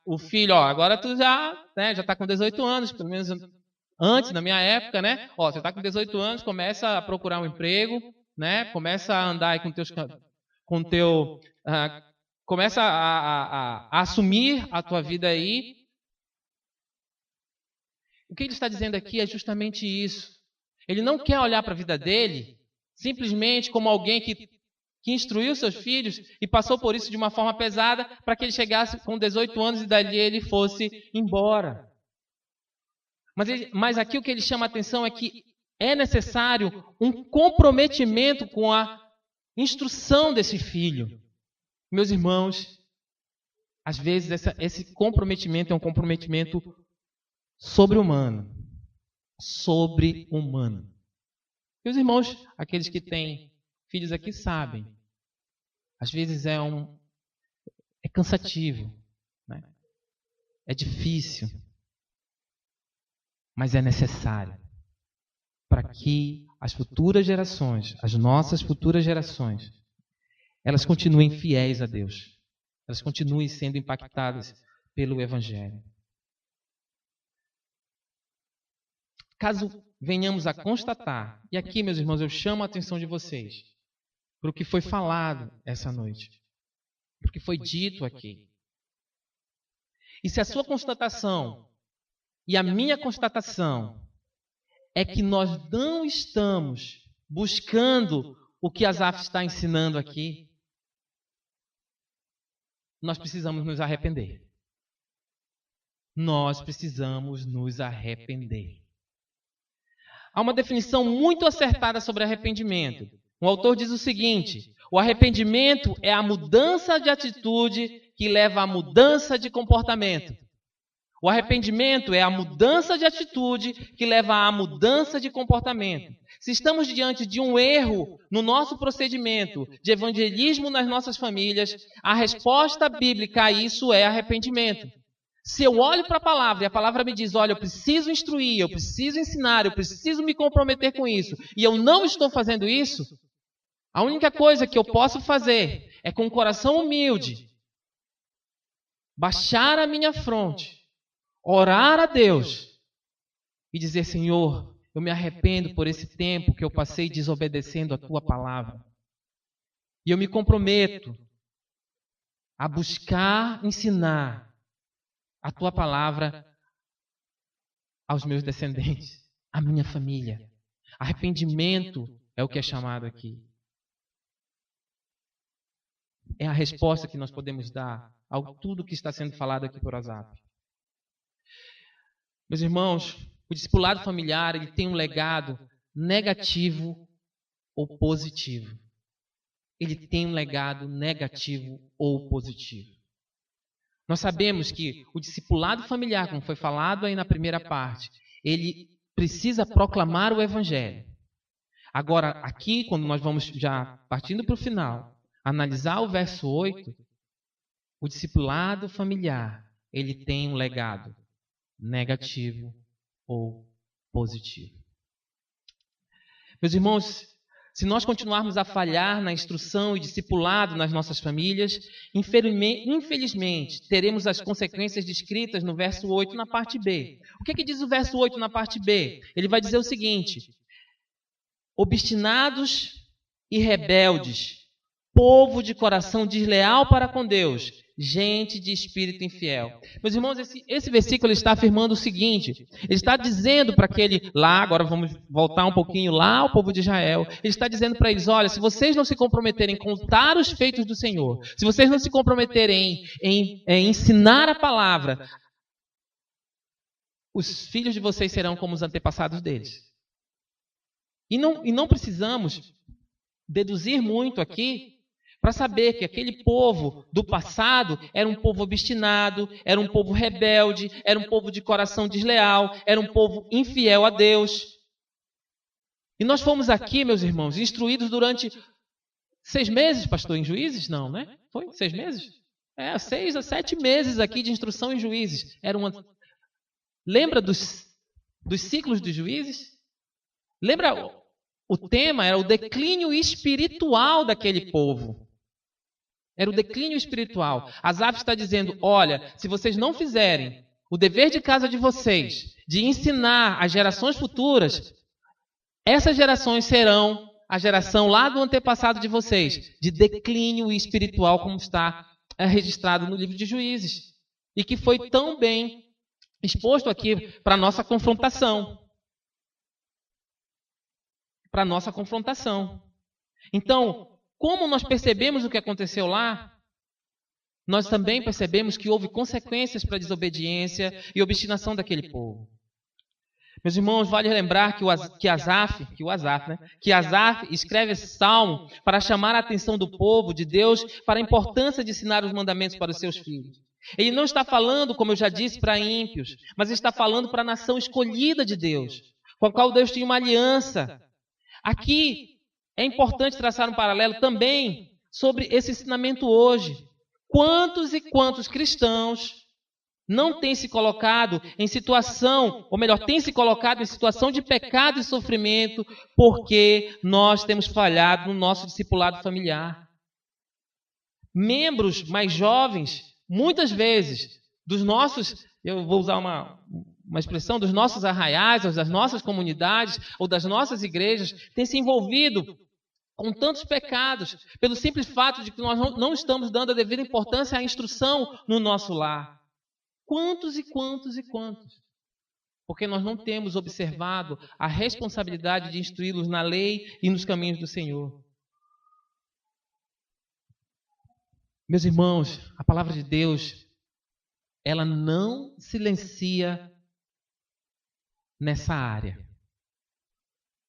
o filho, agora tu já está com 18 anos, pelo menos antes, na minha época, né? Você está com 18 anos, começa a procurar um emprego, né? Começa a andar aí começa a assumir a tua vida aí. O que ele está dizendo aqui é justamente isso. Ele não quer olhar para a vida dele simplesmente como alguém que que instruiu seus filhos e passou por isso de uma forma pesada para que ele chegasse com 18 anos e dali ele fosse embora. Mas aqui o que ele chama a atenção é que é necessário um comprometimento com a instrução desse filho. Meus irmãos, às vezes esse comprometimento é um comprometimento sobre-humano. Sobre-humano. E os irmãos, aqueles que têm filhos aqui sabem, às vezes é cansativo, né? É difícil, mas é necessário para que as futuras gerações, as nossas futuras gerações, elas continuem fiéis a Deus, elas continuem sendo impactadas pelo Evangelho. Caso venhamos a constatar, e aqui, meus irmãos, eu chamo a atenção de vocês para o que foi falado essa noite, para o que foi dito aqui. E se a sua constatação e a minha constatação é que nós não estamos buscando o que Asaf está ensinando aqui, nós precisamos nos arrepender. Nós precisamos nos arrepender. Há uma definição muito acertada sobre arrependimento. O autor diz o seguinte: o arrependimento é a mudança de atitude que leva à mudança de comportamento. O arrependimento é a mudança de atitude que leva à mudança de comportamento. Se estamos diante de um erro no nosso procedimento de evangelismo nas nossas famílias, a resposta bíblica a isso é arrependimento. Se eu olho para a palavra e a palavra me diz, olha, eu preciso instruir, eu preciso ensinar, eu preciso me comprometer com isso, e eu não estou fazendo isso, a única coisa que eu posso fazer é com o coração humilde, baixar a minha fronte, orar a Deus e dizer, Senhor, eu me arrependo por esse tempo que eu passei desobedecendo a Tua palavra. E eu me comprometo a buscar ensinar a Tua palavra aos meus descendentes, à minha família. Arrependimento é o que é chamado aqui. É a resposta que nós podemos dar a tudo que está sendo falado aqui por Asaf. Meus irmãos, o discipulado familiar ele tem um legado negativo ou positivo. Ele tem um legado negativo ou positivo. Nós sabemos que o discipulado familiar, como foi falado aí na primeira parte, ele precisa proclamar o Evangelho. Agora, aqui, quando nós vamos já partindo para o final, analisar o verso 8, o discipulado familiar, ele tem um legado negativo ou positivo. Meus irmãos, se nós continuarmos a falhar na instrução e discipulado nas nossas famílias, infelizmente, teremos as consequências descritas no verso 8 na parte B. O que diz o verso 8 na parte B? Ele vai dizer o seguinte: obstinados e rebeldes, povo de coração desleal para com Deus, gente de espírito infiel. Meus irmãos, esse versículo está afirmando o seguinte: ele está dizendo para aquele lá, agora vamos voltar um pouquinho lá, o povo de Israel, ele está dizendo para eles, olha, se vocês não se comprometerem em contar os feitos do Senhor, se vocês não se comprometerem em ensinar a palavra, os filhos de vocês serão como os antepassados deles. E não precisamos deduzir muito aqui para saber que aquele povo do passado era um povo obstinado, era um povo rebelde, era um povo de coração desleal, era um povo infiel a Deus. E nós fomos aqui, meus irmãos, instruídos durante 6 meses, pastor, em Juízes? Não, né? Foi 6 meses? 6 a 7 meses aqui de instrução em Juízes. Lembra dos ciclos dos Juízes? Lembra, o tema era o declínio espiritual daquele povo. Era o declínio espiritual. Asaf está dizendo, olha, se vocês não fizerem o dever de casa de vocês, de ensinar as gerações futuras, essas gerações serão a geração lá do antepassado de vocês, de declínio espiritual, como está registrado no livro de Juízes. E que foi tão bem exposto aqui para a nossa confrontação. Para a nossa confrontação. Então, como nós percebemos o que aconteceu lá, nós também percebemos que houve consequências para a desobediência e obstinação daquele povo. Meus irmãos, vale lembrar que Asaf escreve esse salmo para chamar a atenção do povo de Deus para a importância de ensinar os mandamentos para os seus filhos. Ele não está falando, como eu já disse, para ímpios, mas está falando para a nação escolhida de Deus, com a qual Deus tinha uma aliança. Aqui é importante traçar um paralelo também sobre esse ensinamento hoje. Quantos e quantos cristãos não têm se colocado em situação, ou melhor, têm se colocado em situação de pecado e sofrimento porque nós temos falhado no nosso discipulado familiar. Membros mais jovens, muitas vezes, dos nossos, eu vou usar uma expressão, dos nossos arraiais, ou das nossas comunidades, ou das nossas igrejas, têm se envolvido com tantos pecados, pelo simples fato de que nós não estamos dando a devida importância à instrução no nosso lar. Quantos e quantos e quantos? Porque nós não temos observado a responsabilidade de instruí-los na lei e nos caminhos do Senhor. Meus irmãos, a palavra de Deus, ela não silencia nessa área.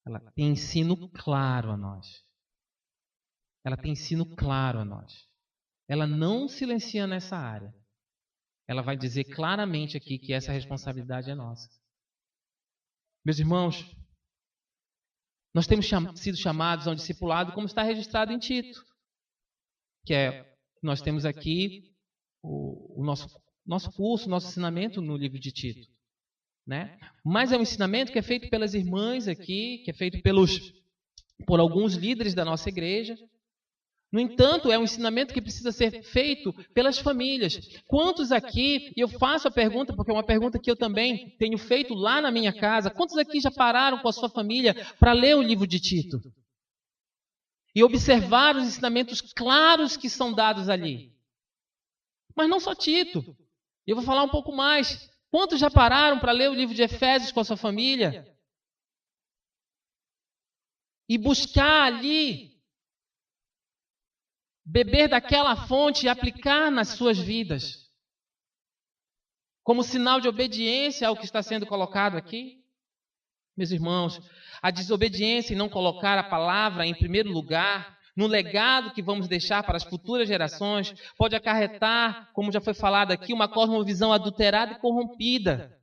Ela tem ensino claro a nós. Ela tem ensino claro a nós. Ela não silencia nessa área. Ela vai dizer claramente aqui que essa responsabilidade é nossa. Meus irmãos, nós temos sido chamados a um discipulado como está registrado em Tito, que nós temos aqui o nosso curso, nosso ensinamento no livro de Tito, né? Mas é um ensinamento que é feito pelas irmãs aqui, que é feito por alguns líderes da nossa igreja. No entanto, é um ensinamento que precisa ser feito pelas famílias. Quantos aqui, e eu faço a pergunta, porque é uma pergunta que eu também tenho feito lá na minha casa, quantos aqui já pararam com a sua família para ler o livro de Tito? E observar os ensinamentos claros que são dados ali. Mas não só Tito. Eu vou falar um pouco mais. Quantos já pararam para ler o livro de Efésios com a sua família? E buscar ali beber daquela fonte e aplicar nas suas vidas, como sinal de obediência ao que está sendo colocado aqui? Meus irmãos, a desobediência em não colocar a palavra em primeiro lugar, no legado que vamos deixar para as futuras gerações, pode acarretar, como já foi falado aqui, uma cosmovisão adulterada e corrompida.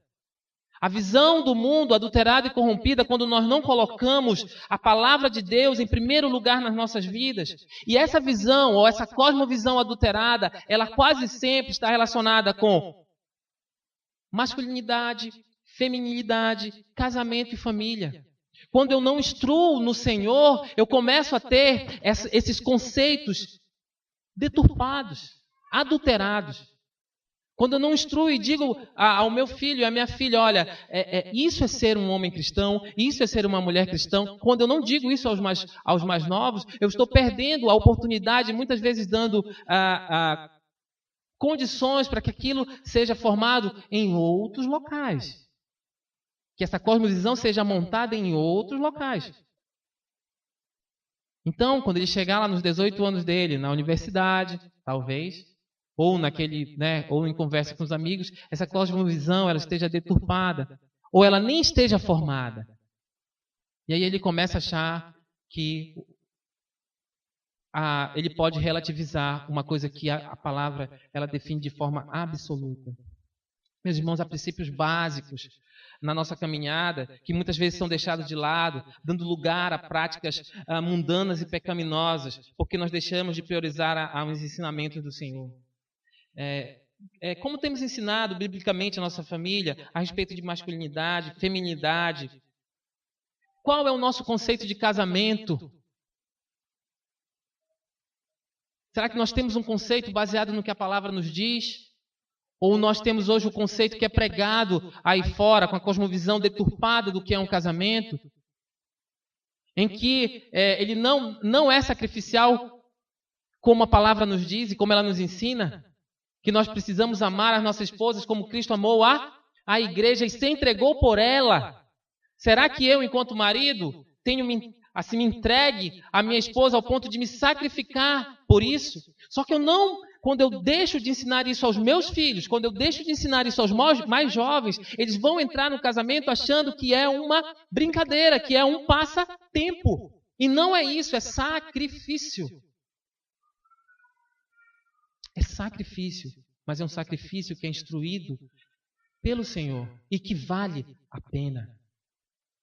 A visão do mundo adulterada e corrompida quando nós não colocamos a palavra de Deus em primeiro lugar nas nossas vidas. E essa visão, ou essa cosmovisão adulterada, ela quase sempre está relacionada com masculinidade, feminilidade, casamento e família. Quando eu não instruo no Senhor, eu começo a ter esses conceitos deturpados, adulterados. Quando eu não instruo e digo ao meu filho e à minha filha, olha, isso é ser um homem cristão, isso é ser uma mulher cristã. Quando eu não digo isso aos mais novos, eu estou perdendo a oportunidade, muitas vezes dando condições para que aquilo seja formado em outros locais. Que essa cosmovisão seja montada em outros locais. Então, quando ele chegar lá nos 18 anos dele, na universidade, talvez, ou ou em conversa com os amigos, essa cosmovisão ela esteja deturpada, ou ela nem esteja formada. E aí ele começa a achar que ele pode relativizar uma coisa que a palavra ela define de forma absoluta. Meus irmãos, há princípios básicos na nossa caminhada que muitas vezes são deixados de lado, dando lugar a práticas mundanas e pecaminosas, porque nós deixamos de priorizar os ensinamentos do Senhor. Como temos ensinado biblicamente a nossa família a respeito de masculinidade, feminilidade? Qual é o nosso conceito de casamento? Será que nós temos um conceito baseado no que a palavra nos diz? Ou nós temos hoje o conceito que é pregado aí fora, com a cosmovisão deturpada do que é um casamento, em que ele não é sacrificial como a palavra nos diz e como ela nos ensina? Que nós precisamos amar as nossas esposas como Cristo amou a igreja e se entregou por ela. Será que eu, enquanto marido, tenho assim, me entregue à minha esposa ao ponto de me sacrificar por isso. Só que quando eu deixo de ensinar isso aos meus filhos, quando eu deixo de ensinar isso aos mais jovens, eles vão entrar no casamento achando que é uma brincadeira, que é um passatempo. E não é isso, é sacrifício. É sacrifício, mas é um sacrifício que é instruído pelo Senhor e que vale a pena.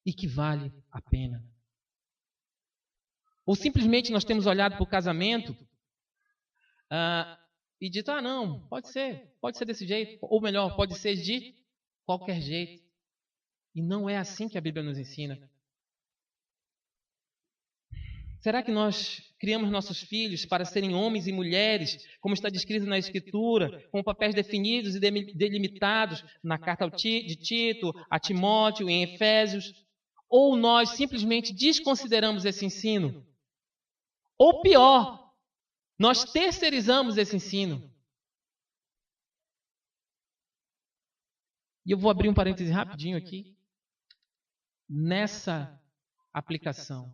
E que vale a pena. Ou simplesmente nós temos olhado para o casamento e dito, não, pode ser desse jeito. Ou melhor, pode ser de qualquer jeito. E não é assim que a Bíblia nos ensina. Será que nós criamos nossos filhos para serem homens e mulheres, como está descrito na Escritura, com papéis definidos e delimitados na carta de Tito, a Timóteo, em Efésios? Ou nós simplesmente desconsideramos esse ensino? Ou pior, nós terceirizamos esse ensino? E eu vou abrir um parêntese rapidinho aqui. Nessa aplicação.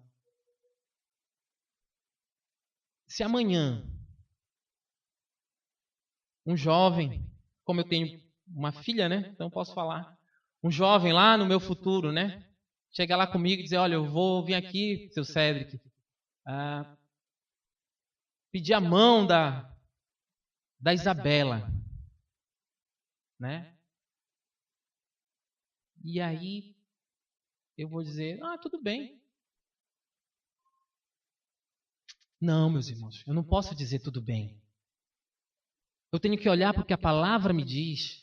Se amanhã um jovem, como eu tenho uma filha, né? Então posso falar. Um jovem lá no meu futuro, né? Chega lá comigo e dizer, olha, eu vou vir aqui, seu Cédric, pedir a mão da Isabela, né? E aí eu vou dizer, tudo bem. Não, meus irmãos, eu não posso dizer tudo bem. Eu tenho que olhar para o que a palavra me diz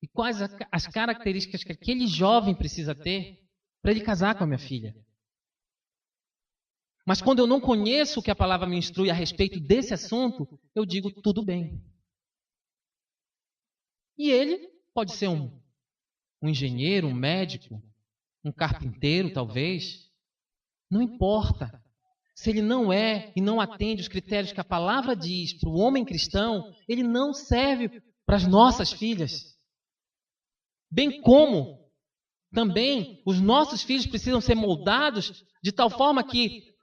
e quais as características que aquele jovem precisa ter para ele casar com a minha filha. Mas quando eu não conheço o que a palavra me instrui a respeito desse assunto, eu digo tudo bem. E ele pode ser um engenheiro, um médico, um carpinteiro, talvez. Não importa. Se ele não é e não atende os critérios que a palavra diz para o homem cristão, ele não serve para as nossas filhas. Bem como também os nossos filhos precisam ser moldados de tal forma que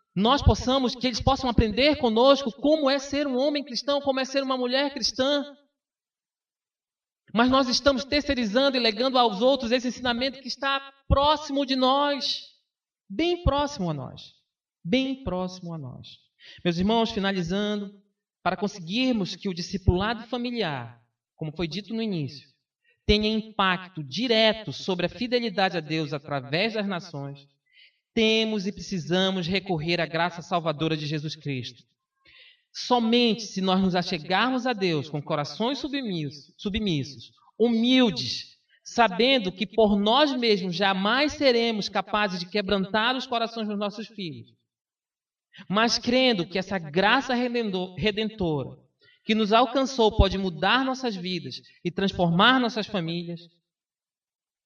que eles possam aprender conosco como é ser um homem cristão, como é ser uma mulher cristã. Mas nós estamos terceirizando e legando aos outros esse ensinamento que está próximo de nós, bem próximo a nós. Bem próximo a nós. Meus irmãos, finalizando, para conseguirmos que o discipulado familiar, como foi dito no início, tenha impacto direto sobre a fidelidade a Deus através das nações, temos e precisamos recorrer à graça salvadora de Jesus Cristo. Somente se nós nos achegarmos a Deus com corações submissos, humildes, sabendo que por nós mesmos jamais seremos capazes de quebrantar os corações dos nossos filhos, mas crendo que essa graça redentora que nos alcançou pode mudar nossas vidas e transformar nossas famílias,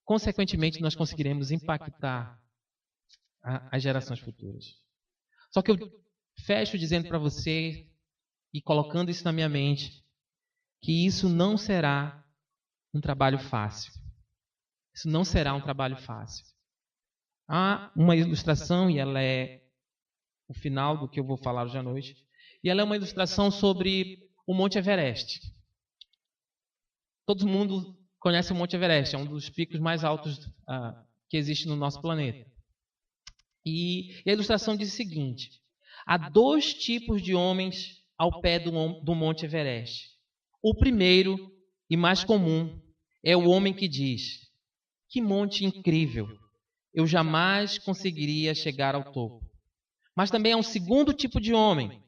consequentemente nós conseguiremos impactar as gerações futuras. Só que eu fecho dizendo para você e colocando isso na minha mente, que isso não será um trabalho fácil. Isso não será um trabalho fácil. Há uma ilustração, e ela é o final do que eu vou falar hoje à noite. E ela é uma ilustração sobre o Monte Everest. Todo mundo conhece o Monte Everest, é um dos picos mais altos que existe no nosso planeta. E a ilustração diz o seguinte: há 2 tipos de homens ao pé do Monte Everest. O primeiro e mais comum é o homem que diz: que monte incrível, eu jamais conseguiria chegar ao topo. Mas também há um segundo tipo de homem,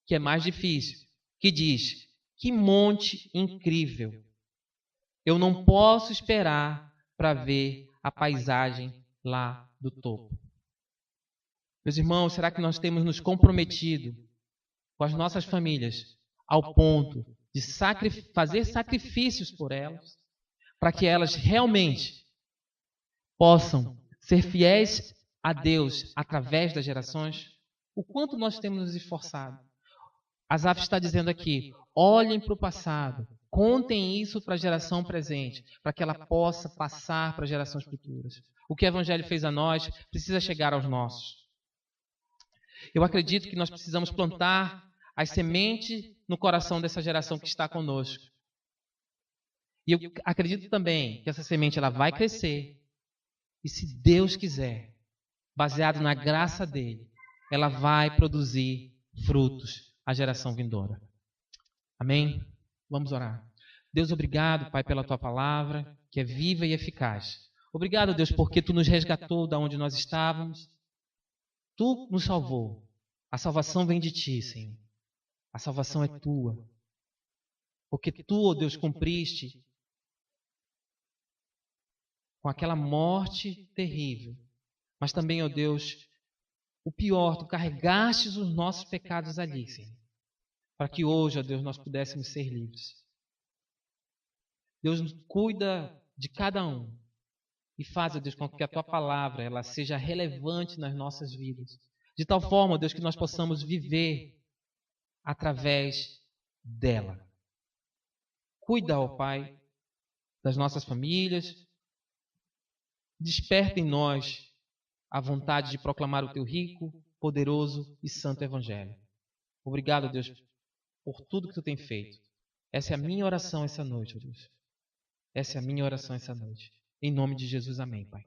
que é mais difícil, que diz: que monte incrível, eu não posso esperar para ver a paisagem lá do topo. Meus irmãos, será que nós temos nos comprometido com as nossas famílias ao ponto de fazer sacrifícios por elas, para que elas realmente possam ser fiéis a Deus através das gerações? O quanto nós temos nos esforçado? Asaf está dizendo aqui: olhem para o passado, contem isso para a geração presente, para que ela possa passar para as gerações futuras. O que o Evangelho fez a nós precisa chegar aos nossos. Eu acredito que nós precisamos plantar as sementes no coração dessa geração que está conosco. E eu acredito também que essa semente ela vai crescer. E se Deus quiser, baseado na graça dele, ela vai produzir frutos à geração vindoura. Amém? Vamos orar. Deus, obrigado, Pai, pela tua palavra, que é viva e eficaz. Obrigado, Deus, porque tu nos resgatou da onde nós estávamos. Tu nos salvou. A salvação vem de ti, Senhor. A salvação é tua. Porque tu, ó Deus, cumpriste com aquela morte terrível. Mas também, ó Deus, o pior, tu carregastes os nossos pecados ali, Senhor. Para que hoje, ó Deus, nós pudéssemos ser livres. Deus cuida de cada um. E faz, ó Deus, com que a tua palavra ela seja relevante nas nossas vidas. De tal forma, ó Deus, que nós possamos viver através dela. Cuida, ó Pai, das nossas famílias. Desperta em nós a vontade de proclamar o teu rico, poderoso e santo evangelho. Obrigado, Deus, por tudo que tu tem feito. Essa é a minha oração essa noite, ó Deus. Essa é a minha oração essa noite. Em nome de Jesus, amém, Pai.